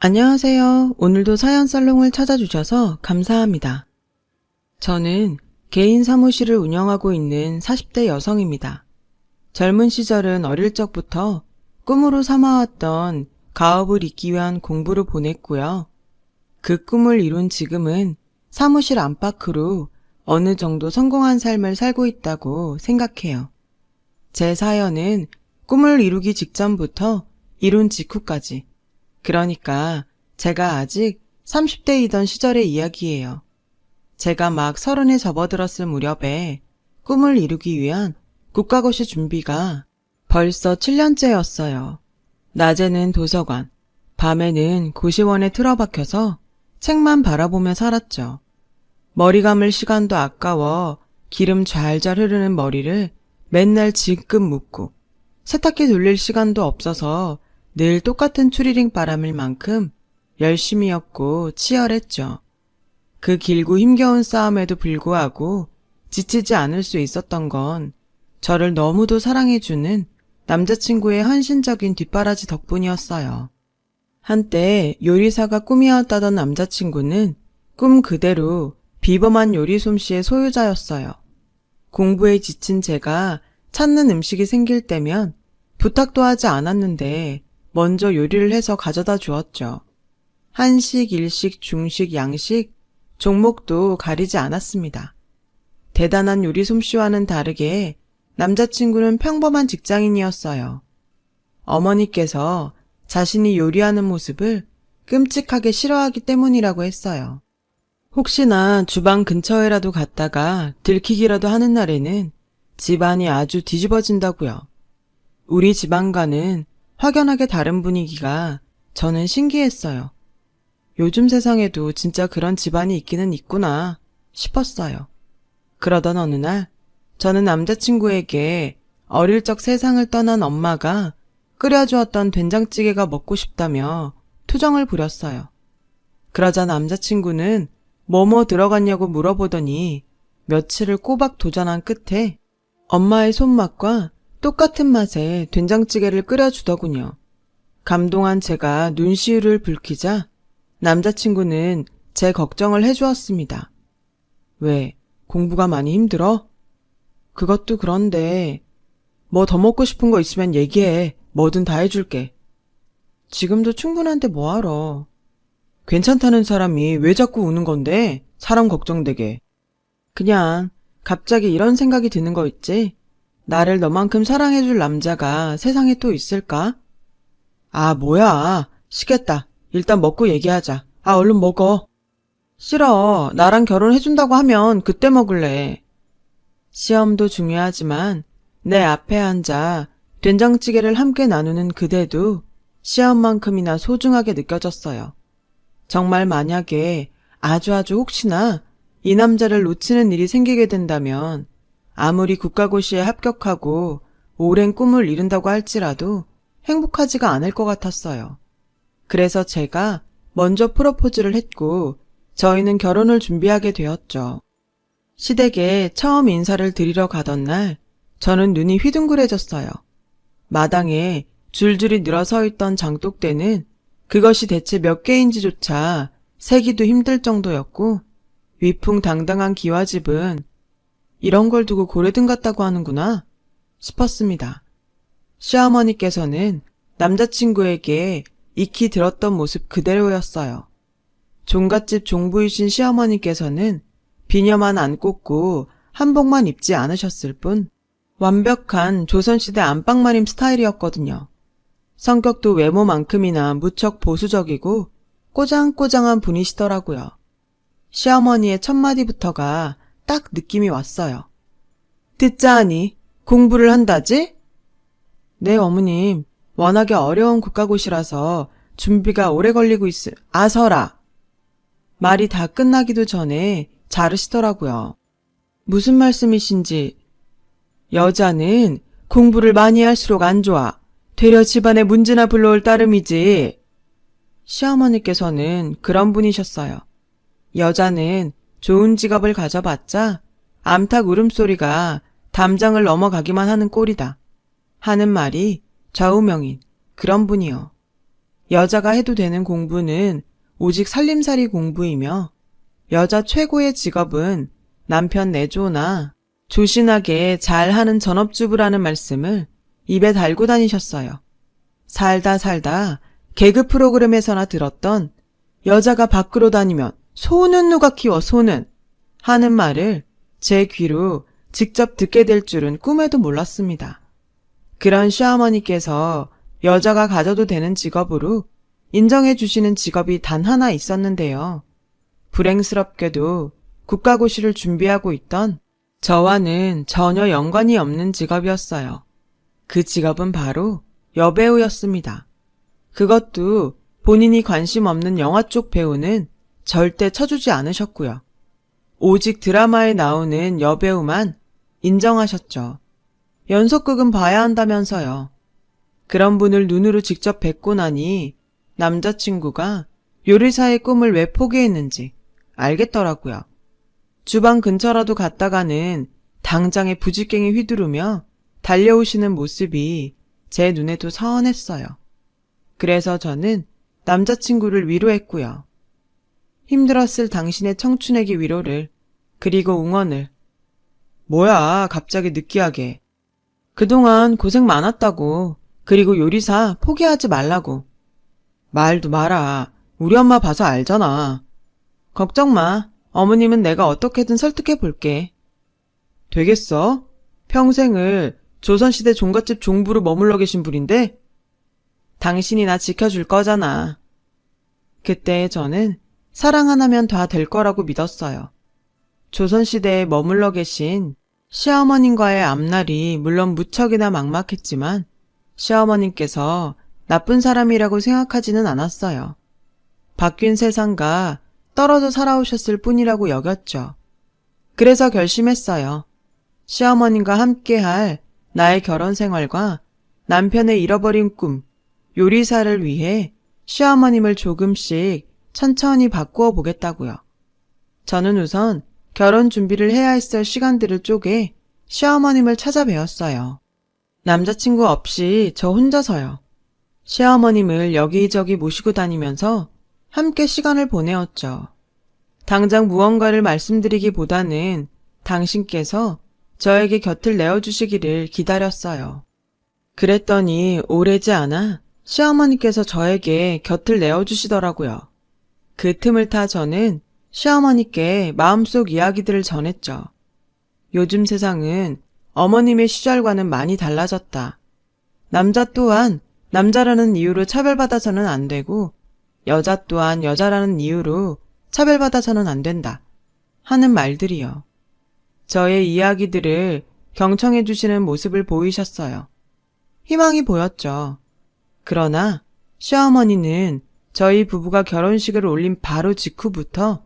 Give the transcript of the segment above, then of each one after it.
안녕하세요. 오늘도 사연살롱을 찾아주셔서 감사합니다. 저는 개인 사무실을 운영하고 있는 40대 여성입니다. 젊은 시절은 어릴 적부터 꿈으로 삼아왔던 가업을 잇기 위한 공부를 보냈고요. 그 꿈을 이룬 지금은 사무실 안팎으로 어느 정도 성공한 삶을 살고 있다고 생각해요. 제 사연은 꿈을 이루기 직전부터 이룬 직후까지, 그러니까 제가 아직 30대이던 시절의 이야기예요. 제가 막 30에 접어들었을 무렵에 꿈을 이루기 위한 국가고시 준비가 벌써 7년째였어요. 낮에는 도서관, 밤에는 고시원에 틀어박혀서 책만 바라보며 살았죠. 머리 감을 시간도 아까워 기름 잘잘 흐르는 머리를 맨날 질끈 묶고 세탁기 돌릴 시간도 없어서 늘 똑같은 추리닝 바람일 만큼 열심히였고 치열했죠. 그 길고 힘겨운 싸움에도 불구하고 지치지 않을 수 있었던 건 저를 너무도 사랑해주는 남자친구의 헌신적인 뒷바라지 덕분이었어요. 한때 요리사가 꿈이었다던 남자친구는 꿈 그대로 비범한 요리 솜씨의 소유자였어요. 공부에 지친 제가 찾는 음식이 생길 때면 부탁도 하지 않았는데 먼저 요리를 해서 가져다 주었죠. 한식, 일식, 중식, 양식, 종목도 가리지 않았습니다. 대단한 요리 솜씨와는 다르게 남자친구는 평범한 직장인이었어요. 어머니께서 자신이 요리하는 모습을 끔찍하게 싫어하기 때문이라고 했어요. 혹시나 주방 근처에라도 갔다가 들키기라도 하는 날에는 집안이 아주 뒤집어진다고요. 우리 집안과는 확연하게 다른 분위기가 저는 신기했어요. 요즘 세상에도 진짜 그런 집안이 있기는 있구나 싶었어요. 그러던 어느 날 저는 남자친구에게 어릴 적 세상을 떠난 엄마가 끓여주었던 된장찌개가 먹고 싶다며 투정을 부렸어요. 그러자 남자친구는 뭐뭐 들어갔냐고 물어보더니 며칠을 꼬박 도전한 끝에 엄마의 손맛과 똑같은 맛의 된장찌개를 끓여주더군요. 감동한 제가 눈시울을 붉히자 남자친구는 제 걱정을 해주었습니다. 왜, 공부가 많이 힘들어? 그것도 그런데 뭐 더 먹고 싶은 거 있으면 얘기해. 뭐든 다 해줄게. 지금도 충분한데 뭐하러. 괜찮다는 사람이 왜 자꾸 우는 건데? 사람 걱정되게. 그냥 갑자기 이런 생각이 드는 거 있지? 나를 너만큼 사랑해줄 남자가 세상에 또 있을까? 아, 뭐야. 시겠다. 일단 먹고 얘기하자. 아, 얼른 먹어. 싫어. 나랑 결혼해준다고 하면 그때 먹을래. 시험도 중요하지만 내 앞에 앉아 된장찌개를 함께 나누는 그대도 시험만큼이나 소중하게 느껴졌어요. 정말 만약에 아주 혹시나 이 남자를 놓치는 일이 생기게 된다면 아무리 국가고시에 합격하고 오랜 꿈을 이룬다고 할지라도 행복하지가 않을 것 같았어요. 그래서 제가 먼저 프로포즈를 했고 저희는 결혼을 준비하게 되었죠. 시댁에 처음 인사를 드리러 가던 날 저는 눈이 휘둥그레졌어요. 마당에 줄줄이 늘어서 있던 장독대는 그것이 대체 몇 개인지조차 세기도 힘들 정도였고 위풍당당한 기와집은 이런 걸 두고 고래등 같다고 하는구나 싶었습니다. 시어머니께서는 남자친구에게 익히 들었던 모습 그대로였어요. 종갓집 종부이신 시어머니께서는 비녀만 안 꽂고 한복만 입지 않으셨을 뿐 완벽한 조선시대 안방마님 스타일이었거든요. 성격도 외모만큼이나 무척 보수적이고 꼬장꼬장한 분이시더라고요. 시어머니의 첫마디부터가 딱 느낌이 왔어요. 듣자 하니 공부를 한다지? 네, 어머님. 워낙에 어려운 국가고시라서 준비가 오래 걸리고 아서라. 말이 다 끝나기도 전에 자르시더라고요. 무슨 말씀이신지. 여자는 공부를 많이 할수록 안 좋아. 되려 집안에 문제나 불러올 따름이지. 시어머니께서는 그런 분이셨어요. 여자는 좋은 직업을 가져봤자 암탉 울음소리가 담장을 넘어가기만 하는 꼴이다. 하는 말이 좌우명인 그런 분이요. 여자가 해도 되는 공부는 오직 살림살이 공부이며 여자 최고의 직업은 남편 내조나 조신하게 잘하는 전업주부라는 말씀을 입에 달고 다니셨어요. 살다 살다 개그 프로그램에서나 들었던 여자가 밖으로 다니면 소는 누가 키워 소는 하는 말을 제 귀로 직접 듣게 될 줄은 꿈에도 몰랐습니다. 그런 시어머니께서 여자가 가져도 되는 직업으로 인정해 주시는 직업이 단 하나 있었는데요. 불행스럽게도 국가고시를 준비하고 있던 저와는 전혀 연관이 없는 직업이었어요. 그 직업은 바로 여배우였습니다. 그것도 본인이 관심 없는 영화 쪽 배우는 절대 쳐주지 않으셨고요. 오직 드라마에 나오는 여배우만 인정하셨죠. 연속극은 봐야 한다면서요. 그런 분을 눈으로 직접 뵙고 나니 남자친구가 요리사의 꿈을 왜 포기했는지 알겠더라고요. 주방 근처라도 갔다가는 당장에 부지깽이 휘두르며 달려오시는 모습이 제 눈에도 서운했어요. 그래서 저는 남자친구를 위로했고요. 힘들었을 당신의 청춘에게 위로를, 그리고 응원을. 뭐야, 갑자기 느끼하게. 그동안 고생 많았다고. 그리고 요리사 포기하지 말라고. 말도 마라. 우리 엄마 봐서 알잖아. 걱정 마. 어머님은 내가 어떻게든 설득해 볼게. 되겠어? 평생을 조선시대 종갓집 종부로 머물러 계신 분인데? 당신이 나 지켜줄 거잖아. 그때 저는 사랑 하나면 다 될 거라고 믿었어요. 조선시대에 머물러 계신 시어머님과의 앞날이 물론 무척이나 막막했지만 시어머님께서 나쁜 사람이라고 생각하지는 않았어요. 바뀐 세상과 떨어져 살아오셨을 뿐이라고 여겼죠. 그래서 결심했어요. 시어머님과 함께할 나의 결혼 생활과 남편의 잃어버린 꿈, 요리사를 위해 시어머님을 조금씩 천천히 바꾸어 보겠다고요. 저는 우선 결혼 준비를 해야 했을 시간들을 쪼개 시어머님을 찾아뵈었어요. 남자친구 없이 저 혼자서요. 시어머님을 여기저기 모시고 다니면서 함께 시간을 보내었죠. 당장 무언가를 말씀드리기보다는 당신께서 저에게 곁을 내어주시기를 기다렸어요. 그랬더니 오래지 않아 시어머니께서 저에게 곁을 내어주시더라고요. 그 틈을 타 저는 시어머니께 마음속 이야기들을 전했죠. 요즘 세상은 어머님의 시절과는 많이 달라졌다. 남자 또한 남자라는 이유로 차별받아서는 안 되고 여자 또한 여자라는 이유로 차별받아서는 안 된다. 하는 말들이요. 저의 이야기들을 경청해 주시는 모습을 보이셨어요. 희망이 보였죠. 그러나 시어머니는 저희 부부가 결혼식을 올린 바로 직후부터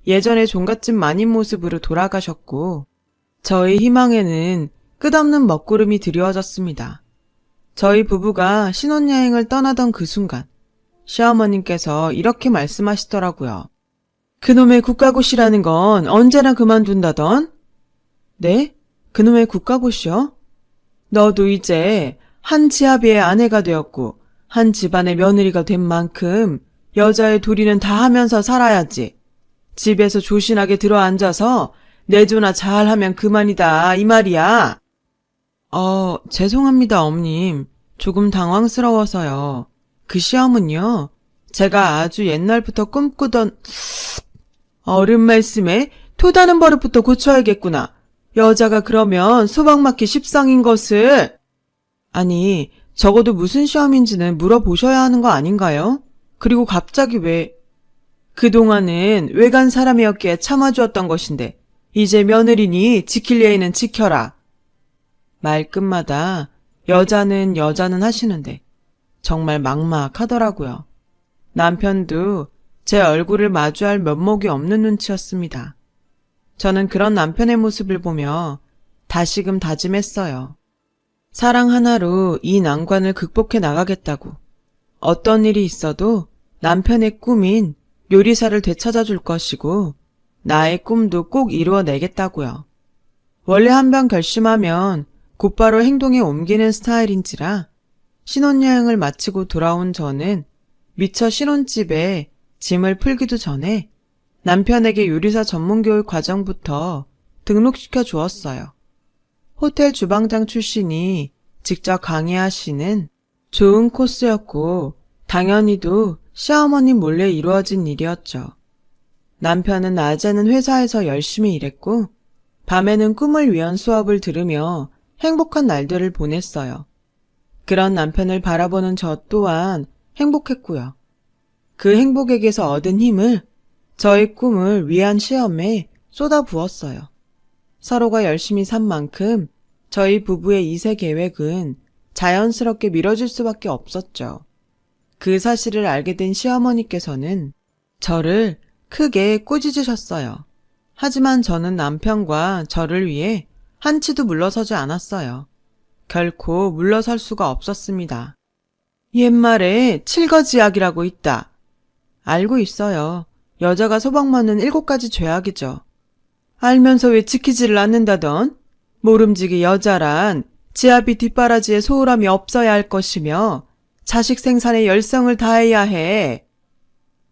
예전의 종갓집 마님 모습으로 돌아가셨고 저희 희망에는 끝없는 먹구름이 드리워졌습니다. 저희 부부가 신혼여행을 떠나던 그 순간 시어머님께서 이렇게 말씀하시더라고요. 그놈의 국가고시라는 건 언제나 그만둔다던? 네? 그놈의 국가고시요? 너도 이제 한 지아비의 아내가 되었고 한 집안의 며느리가 된 만큼 여자의 도리는 다 하면서 살아야지. 집에서 조신하게 들어앉아서 내조나 잘하면 그만이다 이 말이야. 죄송합니다 어머님. 조금 당황스러워서요. 그 시험은요. 제가 아주 옛날부터 꿈꾸던 어른 말씀에 토다는 버릇부터 고쳐야겠구나. 여자가 그러면 수박 맞기 십상인 것을. 아니 적어도 무슨 시험인지는 물어보셔야 하는 거 아닌가요? 그리고 갑자기 왜. 그동안은 외간 사람이었기에 참아주었던 것인데 이제 며느리니 지킬 예의는 지켜라. 말끝마다 여자는 하시는데 정말 막막하더라고요. 남편도 제 얼굴을 마주할 면목이 없는 눈치였습니다. 저는 그런 남편의 모습을 보며 다시금 다짐했어요. 사랑 하나로 이 난관을 극복해 나가겠다고. 어떤 일이 있어도 남편의 꿈인 요리사를 되찾아줄 것이고 나의 꿈도 꼭 이루어내겠다고요. 원래 한 번 결심하면 곧바로 행동에 옮기는 스타일인지라 신혼여행을 마치고 돌아온 저는 미처 신혼집에 짐을 풀기도 전에 남편에게 요리사 전문교육 과정부터 등록시켜 주었어요. 호텔 주방장 출신이 직접 강의하시는 좋은 코스였고 당연히도 시어머님 몰래 이루어진 일이었죠. 남편은 낮에는 회사에서 열심히 일했고 밤에는 꿈을 위한 수업을 들으며 행복한 날들을 보냈어요. 그런 남편을 바라보는 저 또한 행복했고요. 그 행복에게서 얻은 힘을 저의 꿈을 위한 시험에 쏟아부었어요. 서로가 열심히 산 만큼 저희 부부의 2세 계획은 자연스럽게 미뤄질 수밖에 없었죠. 그 사실을 알게 된 시어머니께서는 저를 크게 꾸짖으셨어요. 하지만 저는 남편과 저를 위해 한치도 물러서지 않았어요. 결코 물러설 수가 없었습니다. 옛말에 칠거지약이라고 있다. 알고 있어요. 여자가 소박맞는 7가지 죄악이죠. 알면서 왜 지키지를 않는다던? 모름지기 여자란 지아비 뒷바라지에 소홀함이 없어야 할 것이며 자식 생산에 열성을 다해야 해.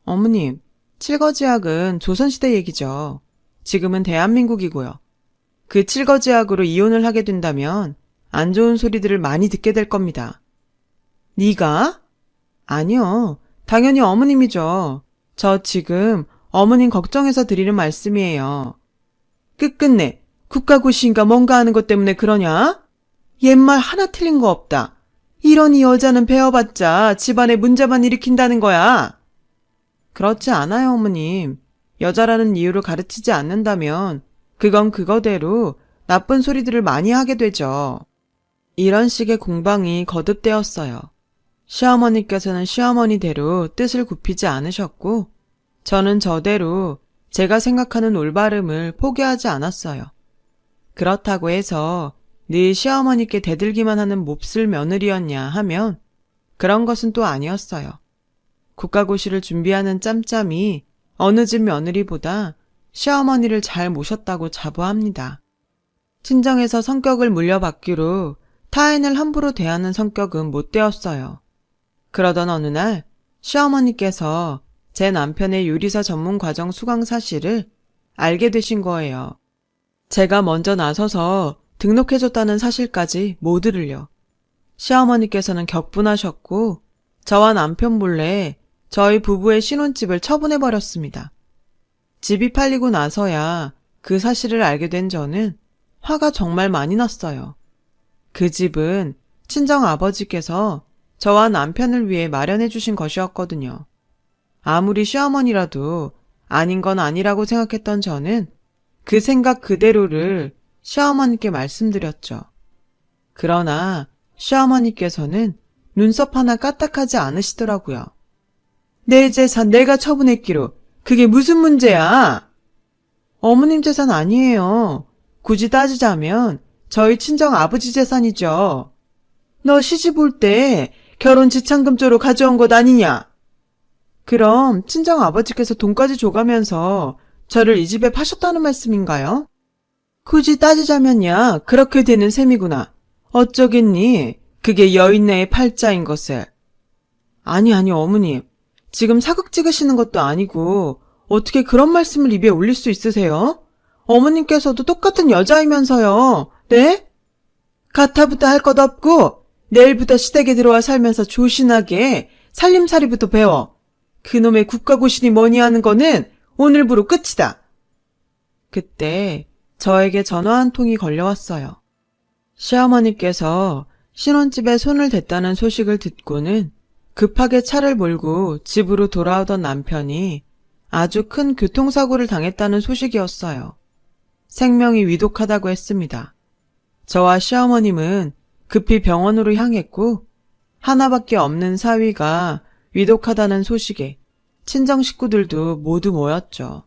어머님, 칠거지약은 조선시대 얘기죠. 지금은 대한민국이고요. 그 칠거지약으로 이혼을 하게 된다면 안 좋은 소리들을 많이 듣게 될 겁니다. 네가? 아니요. 당연히 어머님이죠. 저 지금 어머님 걱정해서 드리는 말씀이에요. 끝끝내 국가고시인가 뭔가 하는 것 때문에 그러냐? 옛말 하나 틀린 거 없다. 이러니 여자는 배워봤자 집안에 문제만 일으킨다는 거야. 그렇지 않아요, 어머님. 여자라는 이유를 가르치지 않는다면 그건 그거대로 나쁜 소리들을 많이 하게 되죠. 이런 식의 공방이 거듭되었어요. 시어머니께서는 시어머니대로 뜻을 굽히지 않으셨고 저는 저대로 제가 생각하는 올바름을 포기하지 않았어요. 그렇다고 해서 늘 시어머니께 대들기만 하는 몹쓸 며느리였냐 하면 그런 것은 또 아니었어요. 국가고시를 준비하는 짬짬이 어느 집 며느리보다 시어머니를 잘 모셨다고 자부합니다. 친정에서 성격을 물려받기로 타인을 함부로 대하는 성격은 못 되었어요. 그러던 어느 날 시어머니께서 제 남편의 요리사 전문 과정 수강 사실을 알게 되신 거예요. 제가 먼저 나서서 등록해줬다는 사실까지 모두를요. 시어머니께서는 격분하셨고 저와 남편 몰래 저희 부부의 신혼집을 처분해버렸습니다. 집이 팔리고 나서야 그 사실을 알게 된 저는 화가 정말 많이 났어요. 그 집은 친정 아버지께서 저와 남편을 위해 마련해 주신 것이었거든요. 아무리 시어머니라도 아닌 건 아니라고 생각했던 저는 그 생각 그대로를 시어머니께 말씀드렸죠. 그러나 시어머니께서는 눈썹 하나 까딱하지 않으시더라고요. 내 재산 내가 처분했기로 그게 무슨 문제야? 어머님 재산 아니에요. 굳이 따지자면 저희 친정 아버지 재산이죠. 너 시집 올 때 결혼 지참금 쪽으로 가져온 것 아니냐? 그럼 친정 아버지께서 돈까지 줘가면서 저를 이 집에 파셨다는 말씀인가요? 굳이 따지자면야 그렇게 되는 셈이구나. 어쩌겠니? 그게 여인네의 팔자인 것을. 아니 어머님. 지금 사극 찍으시는 것도 아니고 어떻게 그런 말씀을 입에 올릴 수 있으세요? 어머님께서도 똑같은 여자이면서요. 네? 가타부터 할 것 없고 내일부터 시댁에 들어와 살면서 조신하게 살림살이부터 배워. 그놈의 국가고시니 뭐니 하는 거는 오늘부로 끝이다. 그때 저에게 전화 한 통이 걸려왔어요. 시어머니께서 신혼집에 손을 댔다는 소식을 듣고는 급하게 차를 몰고 집으로 돌아오던 남편이 아주 큰 교통사고를 당했다는 소식이었어요. 생명이 위독하다고 했습니다. 저와 시어머님은 급히 병원으로 향했고 하나밖에 없는 사위가 위독하다는 소식에 친정 식구들도 모두 모였죠.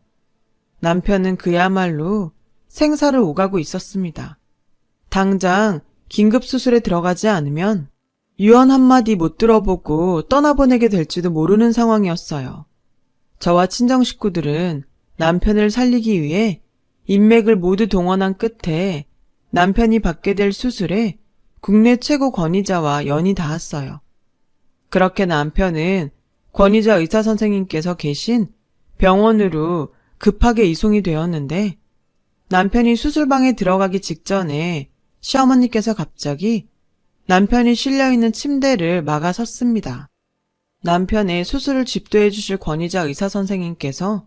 남편은 그야말로 생사를 오가고 있었습니다. 당장 긴급수술에 들어가지 않으면 유언 한마디 못 들어보고 떠나보내게 될지도 모르는 상황이었어요. 저와 친정 식구들은 남편을 살리기 위해 인맥을 모두 동원한 끝에 남편이 받게 될 수술에 국내 최고 권위자와 연이 닿았어요. 그렇게 남편은 권위자 의사 선생님께서 계신 병원으로 급하게 이송이 되었는데 남편이 수술방에 들어가기 직전에 시어머니께서 갑자기 남편이 실려있는 침대를 막아섰습니다. 남편의 수술을 집도해 주실 권위자 의사 선생님께서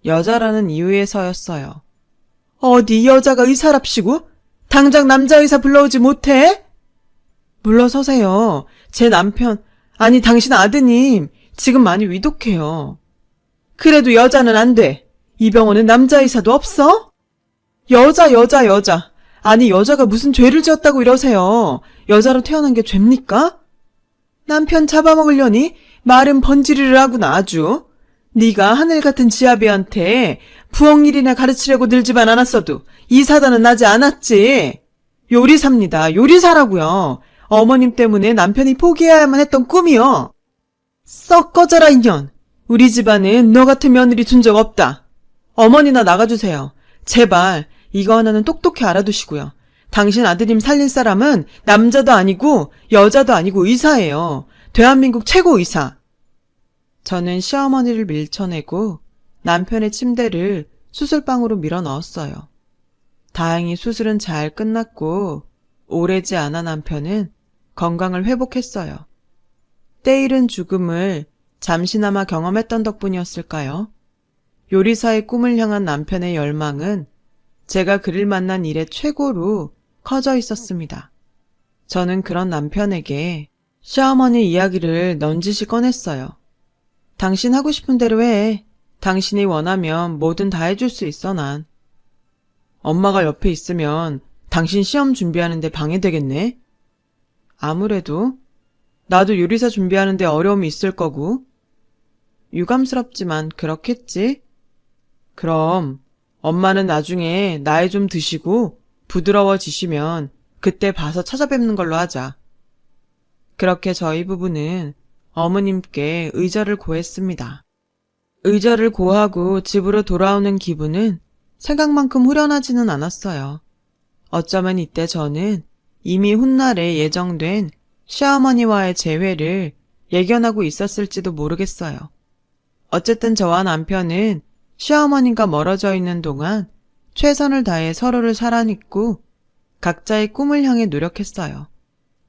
여자라는 이유에서였어요. 어디 여자가 의사랍시고? 당장 남자 의사 불러오지 못해? 물러서세요. 제 남편, 아니 당신 아드님 지금 많이 위독해요. 그래도 여자는 안 돼. 이 병원은 남자 의사도 없어? 여자. 아니 여자가 무슨 죄를 지었다고 이러세요. 여자로 태어난 게 죄입니까? 남편 잡아먹으려니 말은 번지르르 하구나 아주. 네가 하늘 같은 지아비한테 부엌일이나 가르치려고 늘지만 않았어도 이 사단은 나지 않았지. 요리사입니다. 요리사라고요. 어머님 때문에 남편이 포기해야만 했던 꿈이요. 썩 꺼져라 인연. 우리 집안은 너 같은 며느리 둔 적 없다. 어머니나 나가주세요. 제발 이거 하나는 똑똑히 알아두시고요. 당신 아드님 살릴 사람은 남자도 아니고 여자도 아니고 의사예요. 대한민국 최고 의사. 저는 시어머니를 밀쳐내고 남편의 침대를 수술방으로 밀어 넣었어요. 다행히 수술은 잘 끝났고 오래지 않아 남편은 건강을 회복했어요. 때이른 죽음을 잠시나마 경험했던 덕분이었을까요? 요리사의 꿈을 향한 남편의 열망은 제가 그를 만난 이래 최고로 커져 있었습니다. 저는 그런 남편에게 시어머니 이야기를 넌지시 꺼냈어요. 당신 하고 싶은 대로 해. 당신이 원하면 뭐든 다 해줄 수 있어 난. 엄마가 옆에 있으면 당신 시험 준비하는데 방해되겠네? 아무래도 나도 요리사 준비하는데 어려움이 있을 거고. 유감스럽지만 그렇겠지? 그럼 엄마는 나중에 나이 좀 드시고 부드러워지시면 그때 봐서 찾아뵙는 걸로 하자. 그렇게 저희 부부는 어머님께 의절을 고했습니다. 의절을 고하고 집으로 돌아오는 기분은 생각만큼 후련하지는 않았어요. 어쩌면 이때 저는 이미 훗날에 예정된 시어머니와의 재회를 예견하고 있었을지도 모르겠어요. 어쨌든 저와 남편은 시어머님과 멀어져 있는 동안 최선을 다해 서로를 사랑했고 각자의 꿈을 향해 노력했어요.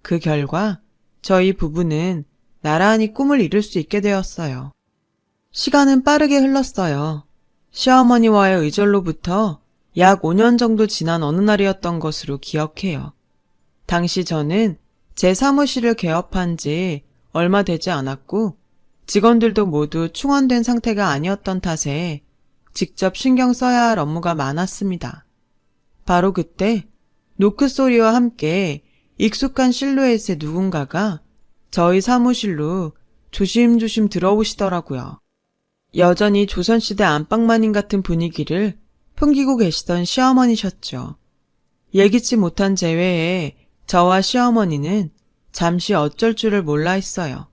그 결과 저희 부부는 나란히 꿈을 이룰 수 있게 되었어요. 시간은 빠르게 흘렀어요. 시어머니와의 의절로부터 약 5년 정도 지난 어느 날이었던 것으로 기억해요. 당시 저는 제 사무실을 개업한 지 얼마 되지 않았고 직원들도 모두 충원된 상태가 아니었던 탓에 직접 신경 써야 할 업무가 많았습니다. 바로 그때 노크 소리와 함께 익숙한 실루엣의 누군가가 저희 사무실로 조심조심 들어오시더라고요. 여전히 조선시대 안방마님 같은 분위기를 풍기고 계시던 시어머니셨죠. 예기치 못한 재회에 저와 시어머니는 잠시 어쩔 줄을 몰라 했어요.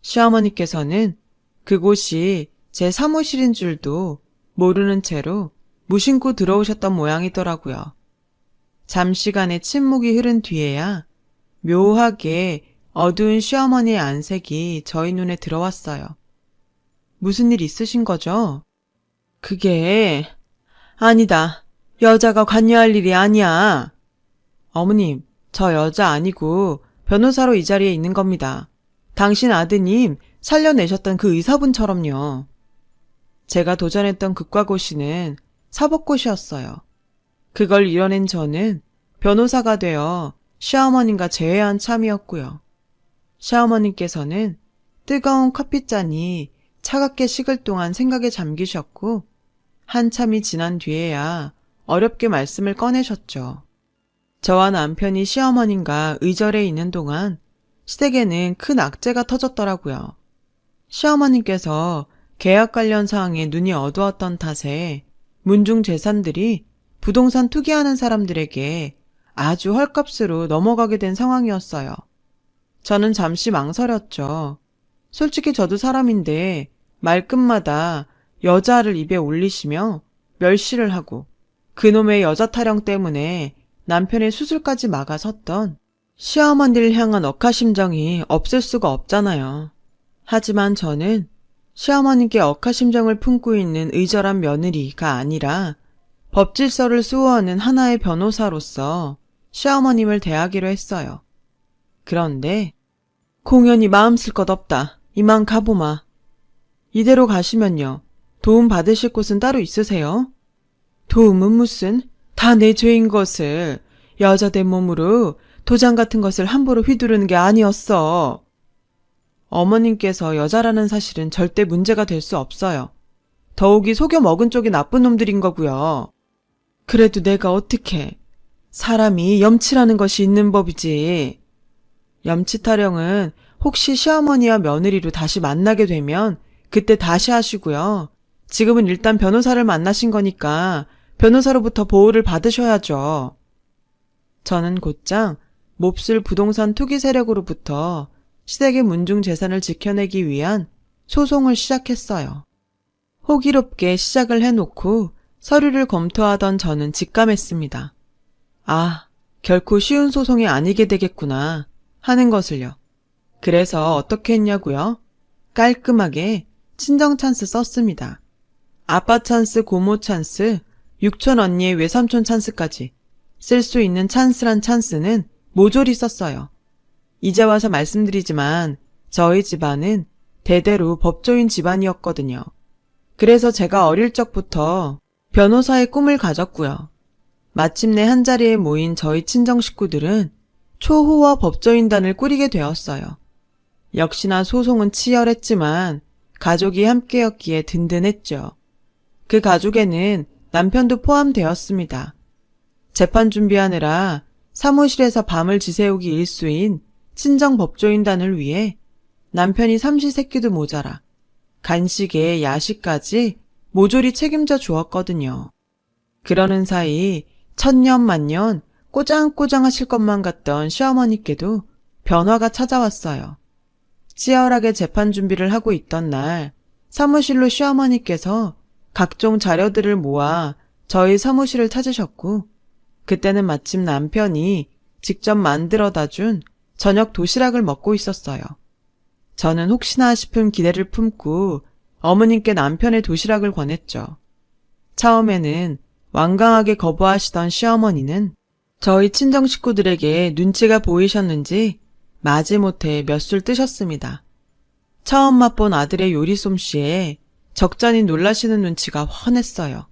시어머니께서는 그곳이 제 사무실인 줄도 모르는 채로 무심코 들어오셨던 모양이더라고요. 잠시간의 침묵이 흐른 뒤에야 묘하게 어두운 시어머니의 안색이 저희 눈에 들어왔어요. 무슨 일 있으신 거죠? 그게... 아니다. 여자가 관여할 일이 아니야. 어머님, 저 여자 아니고 변호사로 이 자리에 있는 겁니다. 당신 아드님 살려내셨던 그 의사분처럼요. 제가 도전했던 극과고시는 사법고시였어요. 그걸 이뤄낸 저는 변호사가 되어 시어머님과 재회한 참이었고요. 시어머님께서는 뜨거운 커피잔이 차갑게 식을 동안 생각에 잠기셨고 한참이 지난 뒤에야 어렵게 말씀을 꺼내셨죠. 저와 남편이 시어머님과 의절에 있는 동안 시댁에는 큰 악재가 터졌더라고요. 시어머님께서 계약 관련 사항에 눈이 어두웠던 탓에 문중 재산들이 부동산 투기하는 사람들에게 아주 헐값으로 넘어가게 된 상황이었어요. 저는 잠시 망설였죠. 솔직히 저도 사람인데 말끝마다 여자를 입에 올리시며 멸시를 하고 그놈의 여자 타령 때문에 남편의 수술까지 막아섰던 시어머니를 향한 억하심정이 없을 수가 없잖아요. 하지만 저는 시어머님께 억하심정을 품고 있는 의절한 며느리가 아니라 법질서를 수호하는 하나의 변호사로서 시어머님을 대하기로 했어요. 그런데 공연히 마음 쓸 것 없다. 이만 가보마. 이대로 가시면요. 도움 받으실 곳은 따로 있으세요? 도움은 무슨? 다 내 죄인 것을. 여자된 몸으로 도장 같은 것을 함부로 휘두르는 게 아니었어. 어머님께서 여자라는 사실은 절대 문제가 될 수 없어요. 더욱이 속여 먹은 쪽이 나쁜 놈들인 거고요. 그래도 내가 어떻게. 사람이 염치라는 것이 있는 법이지. 염치 타령은 혹시 시어머니와 며느리로 다시 만나게 되면 그때 다시 하시고요. 지금은 일단 변호사를 만나신 거니까 변호사로부터 보호를 받으셔야죠. 저는 곧장 몹쓸 부동산 투기 세력으로부터 시댁의 문중 재산을 지켜내기 위한 소송을 시작했어요. 호기롭게 시작을 해놓고 서류를 검토하던 저는 직감했습니다. 아, 결코 쉬운 소송이 아니게 되겠구나 하는 것을요. 그래서 어떻게 했냐고요? 깔끔하게 친정 찬스 썼습니다. 아빠 찬스, 고모 찬스, 육촌 언니의 외삼촌 찬스까지 쓸 수 있는 찬스란 찬스는 모조리 썼어요. 이제 와서 말씀드리지만 저희 집안은 대대로 법조인 집안이었거든요. 그래서 제가 어릴 적부터 변호사의 꿈을 가졌고요. 마침내 한자리에 모인 저희 친정 식구들은 초호화 법조인단을 꾸리게 되었어요. 역시나 소송은 치열했지만 가족이 함께였기에 든든했죠. 그 가족에는 남편도 포함되었습니다. 재판 준비하느라 사무실에서 밤을 지새우기 일수인 친정 법조인단을 위해 남편이 삼시세끼도 모자라 간식에 야식까지 모조리 책임져 주었거든요. 그러는 사이 천년만년 꼬장꼬장 하실 것만 같던 시어머니께도 변화가 찾아왔어요. 치열하게 재판 준비를 하고 있던 날 사무실로 시어머니께서 각종 자료들을 모아 저희 사무실을 찾으셨고 그때는 마침 남편이 직접 만들어다 준 저녁 도시락을 먹고 있었어요. 저는 혹시나 싶은 기대를 품고 어머님께 남편의 도시락을 권했죠. 처음에는 완강하게 거부하시던 시어머니는 저희 친정 식구들에게 눈치가 보이셨는지 마지못해 몇 술 뜨셨습니다. 처음 맛본 아들의 요리 솜씨에 적잖이 놀라시는 눈치가 훤했어요.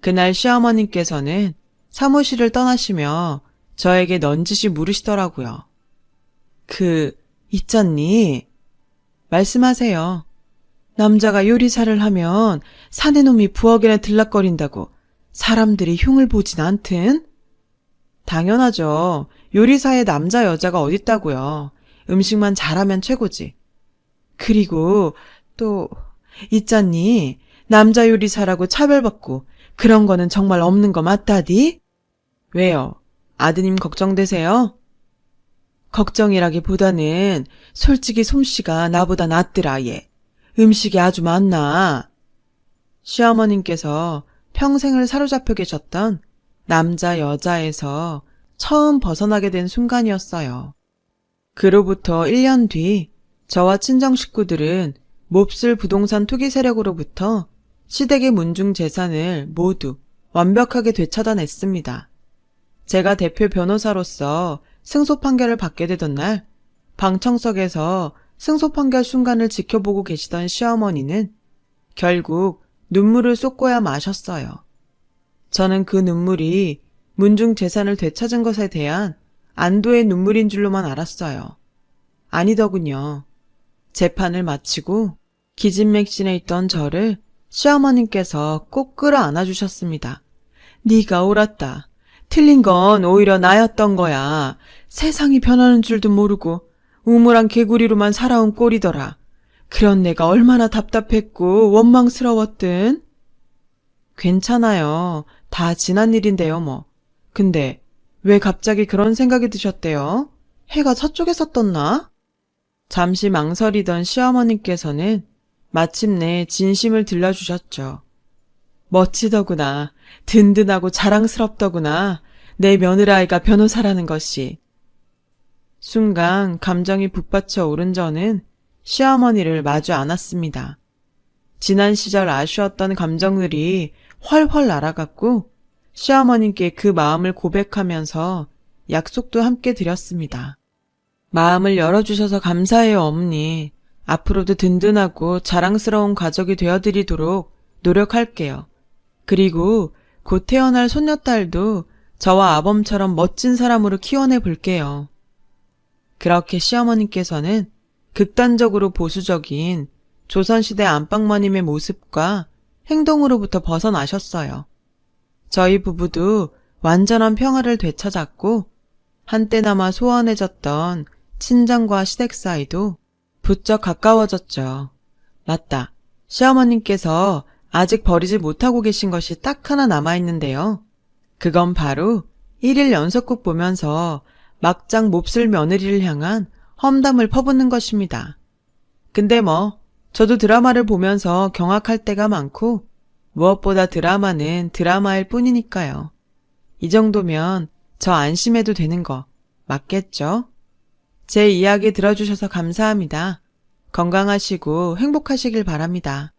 그날 시어머님께서는 사무실을 떠나시며 저에게 넌지시 물으시더라고요. 있잖니? 말씀하세요. 남자가 요리사를 하면 사내놈이 부엌에나 들락거린다고 사람들이 흉을 보진 않든? 당연하죠. 요리사에 남자 여자가 어딨다고요. 음식만 잘하면 최고지. 그리고 또 있잖니? 남자 요리사라고 차별받고 그런 거는 정말 없는 거 맞다디? 왜요? 아드님 걱정되세요? 걱정이라기보다는 솔직히 솜씨가 나보다 낫더라 얘. 음식이 아주 많나. 시어머님께서 평생을 사로잡혀 계셨던 남자 여자에서 처음 벗어나게 된 순간이었어요. 그로부터 1년 뒤 저와 친정 식구들은 몹쓸 부동산 투기 세력으로부터 시댁의 문중 재산을 모두 완벽하게 되찾아냈습니다. 제가 대표 변호사로서 승소 판결을 받게 되던 날 방청석에서 승소 판결 순간을 지켜보고 계시던 시어머니는 결국 눈물을 쏟고야 마셨어요. 저는 그 눈물이 문중 재산을 되찾은 것에 대한 안도의 눈물인 줄로만 알았어요. 아니더군요. 재판을 마치고 기진맥진해 있던 저를 시어머님께서 꼭 끌어안아 주셨습니다. 네가 옳았다. 틀린 건 오히려 나였던 거야. 세상이 변하는 줄도 모르고 우물안 개구리로만 살아온 꼴이더라. 그런 내가 얼마나 답답했고 원망스러웠든. 괜찮아요. 다 지난 일인데요 뭐. 근데 왜 갑자기 그런 생각이 드셨대요? 해가 서쪽에서 떴나? 잠시 망설이던 시어머님께서는 마침내 진심을 들려주셨죠. 멋지더구나. 든든하고 자랑스럽더구나. 내 며느라이가 변호사라는 것이. 순간 감정이 북받쳐 오른 저는 시어머니를 마주 않았습니다. 지난 시절 아쉬웠던 감정들이 훨훨 날아갔고 시어머님께 그 마음을 고백하면서 약속도 함께 드렸습니다. 마음을 열어주셔서 감사해요, 어머니. 앞으로도 든든하고 자랑스러운 가족이 되어드리도록 노력할게요. 그리고 곧 태어날 손녀딸도 저와 아범처럼 멋진 사람으로 키워내 볼게요. 그렇게 시어머님께서는 극단적으로 보수적인 조선시대 안방마님의 모습과 행동으로부터 벗어나셨어요. 저희 부부도 완전한 평화를 되찾았고 한때나마 소원해졌던 친정과 시댁 사이도 부쩍 가까워졌죠. 맞다. 시어머님께서 아직 버리지 못하고 계신 것이 딱 하나 남아있는데요. 그건 바로 1일 연속극 보면서 막장 몹쓸 며느리를 향한 험담을 퍼붓는 것입니다. 근데 저도 드라마를 보면서 경악할 때가 많고 무엇보다 드라마는 드라마일 뿐이니까요. 이 정도면 저 안심해도 되는 거 맞겠죠? 제 이야기 들어주셔서 감사합니다. 건강하시고 행복하시길 바랍니다.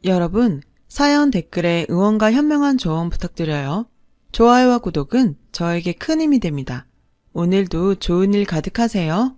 여러분, 사연 댓글에 응원과 현명한 조언 부탁드려요. 좋아요와 구독은 저에게 큰 힘이 됩니다. 오늘도 좋은 일 가득하세요.